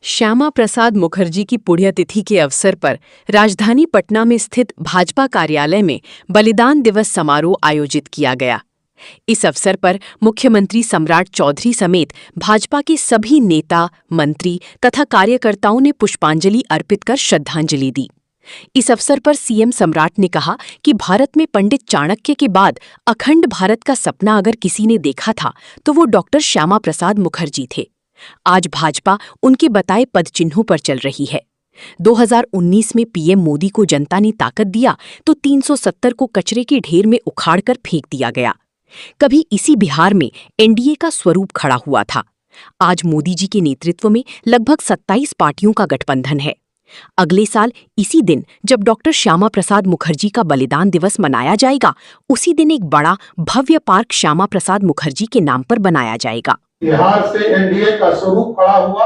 श्यामा प्रसाद मुखर्जी की पुण्यतिथि के अवसर पर राजधानी पटना में स्थित भाजपा कार्यालय में बलिदान दिवस समारोह आयोजित किया गया। इस अवसर पर मुख्यमंत्री सम्राट चौधरी समेत भाजपा के सभी नेता, मंत्री तथा कार्यकर्ताओं ने पुष्पांजलि अर्पित कर श्रद्धांजलि दी। इस अवसर पर सीएम सम्राट ने कहा कि भारत में पंडित चाणक्य के बाद अखंड भारत का सपना अगर किसी ने देखा था तो वो डॉक्टर श्यामा प्रसाद मुखर्जी थे। आज भाजपा उनके बताए पदचिन्हों पर चल रही है। 2019 में पीएम मोदी को जनता ने ताकत दिया तो 370 को कचरे के ढेर में उखाड़कर फेंक दिया गया। कभी इसी बिहार में एनडीए का स्वरूप खड़ा हुआ था। आज मोदी जी के नेतृत्व में लगभग 27 पार्टियों का गठबंधन है। अगले साल इसी दिन जब डॉक्टर श्यामा प्रसाद मुखर्जी का बलिदान दिवस मनाया जाएगा, उसी दिन एक बड़ा भव्य पार्क श्यामा प्रसाद मुखर्जी के नाम पर बनाया जाएगा। बिहार से एनडीए का स्वरूप खड़ा हुआ।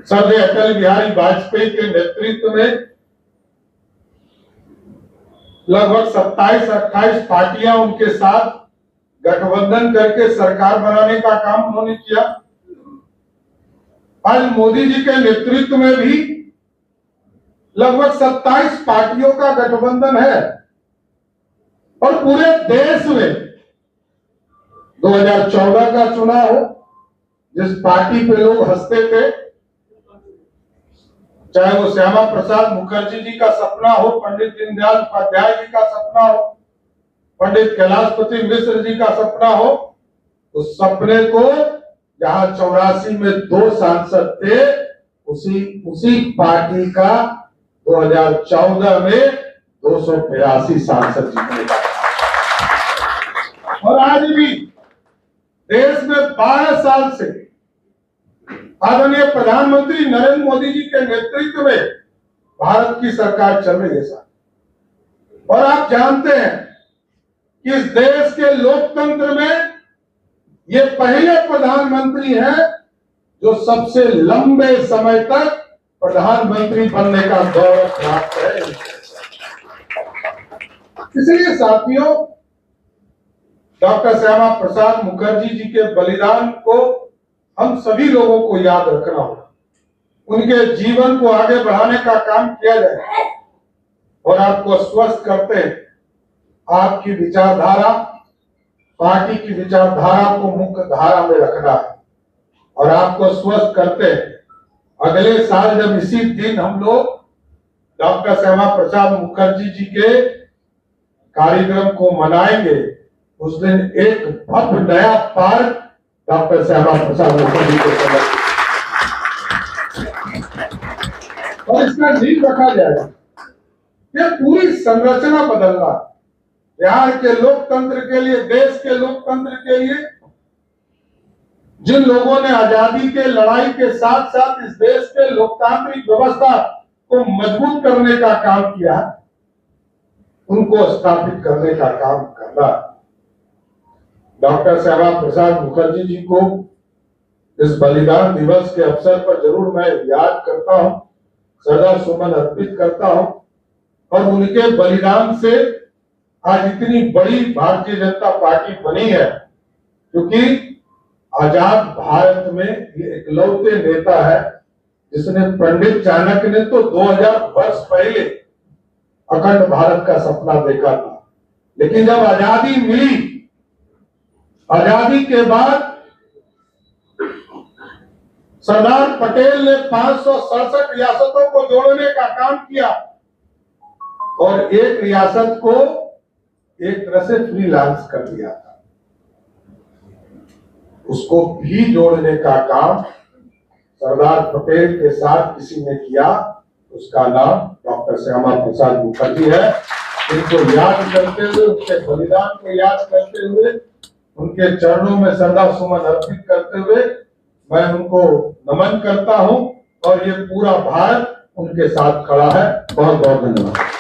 सर्दार अटल बिहारी वाजपेयी के नेतृत्व में लगभग 27-28 पार्टियां उनके साथ गठबंधन करके सरकार बनाने का काम उन्होंने किया। आज मोदी जी के नेतृत्व में भी लगभग 27 पार्टियों का गठबंधन है और पूरे देश में 2014 का चुनाव हो, जिस पार्टी पे लोग हंसते थे, चाहे वो श्यामा प्रसाद मुखर्जी जी का सपना हो, पंडित दीनदयाल उपाध्याय जी का सपना हो, पंडित कैलाशपति मिश्र जी का सपना हो, उस सपने को जहां 84 में 2 सांसद थे, उसी पार्टी का 2014 में 282 सांसद जीतने का। और आज भी देश में 12 साल से आदरणीय प्रधानमंत्री नरेंद्र मोदी जी के नेतृत्व में भारत की सरकार चल रही है साहब। और आप जानते हैं कि इस देश के लोकतंत्र में ये पहले प्रधानमंत्री हैं जो सबसे लंबे समय तक प्रधानमंत्री बनने का गौरव प्राप्त है। इसलिए साथियों, डॉक्टर श्यामा प्रसाद मुखर्जी जी के बलिदान को हम सभी लोगों को याद रखना होगा। उनके जीवन को आगे बढ़ाने का काम किया जाए और आपको स्वस्थ करते हैं। आपकी विचारधारा, पार्टी की विचारधारा को मुख्य धारा में रखना है और आपको स्वस्थ करते हैं। अगले साल जब इसी दिन हम लोग डॉक्टर श्यामा प्रसाद मुखर्जी जी के कार्यक्रम को मनाएंगे, उस दिन एक भव्य नया पार्क डॉक्टर श्यामा प्रसाद मुखर्जी को समर्पित और इसका नींव रखा जाएगा। ये पूरी संरचना बदलना, बिहार के लोकतंत्र के लिए, देश के लोकतंत्र के लिए, जिन लोगों ने आजादी के लड़ाई के साथ साथ इस देश के लोकतांत्रिक व्यवस्था को मजबूत करने का काम किया, उनको स्थापित करने का काम करना। डॉक्टर श्यामा प्रसाद मुखर्जी जी को इस बलिदान दिवस के अवसर पर जरूर मैं याद करता हूं, श्रद्धासुमन अर्पित करता हूं और उनके बलिदान से आज इतनी बड़ी भारतीय जनता पार्टी बनी है, क्योंकि आजाद भारत में ये इकलौते नेता है जिसने, पंडित चाणक्य ने तो 2000 वर्ष पहले अखंड भारत का सपना देखा था, लेकिन जब आजादी मिली, आजादी के बाद सरदार पटेल ने 567 रियासतों को जोड़ने का काम किया और एक रियासत को एक तरह से फ्रीलांस कर दिया था। उसको भी जोड़ने का काम सरदार पटेल के साथ किसी ने किया, उसका नाम डॉक्टर श्यामा प्रसाद मुखर्जी है। इनको याद करते हुए, उनके बलिदान को याद करते हुए, उनके चरणों में श्रद्धासुमन अर्पित करते हुए मैं उनको नमन करता हूं और ये पूरा भारत उनके साथ खड़ा है। बहुत बहुत धन्यवाद।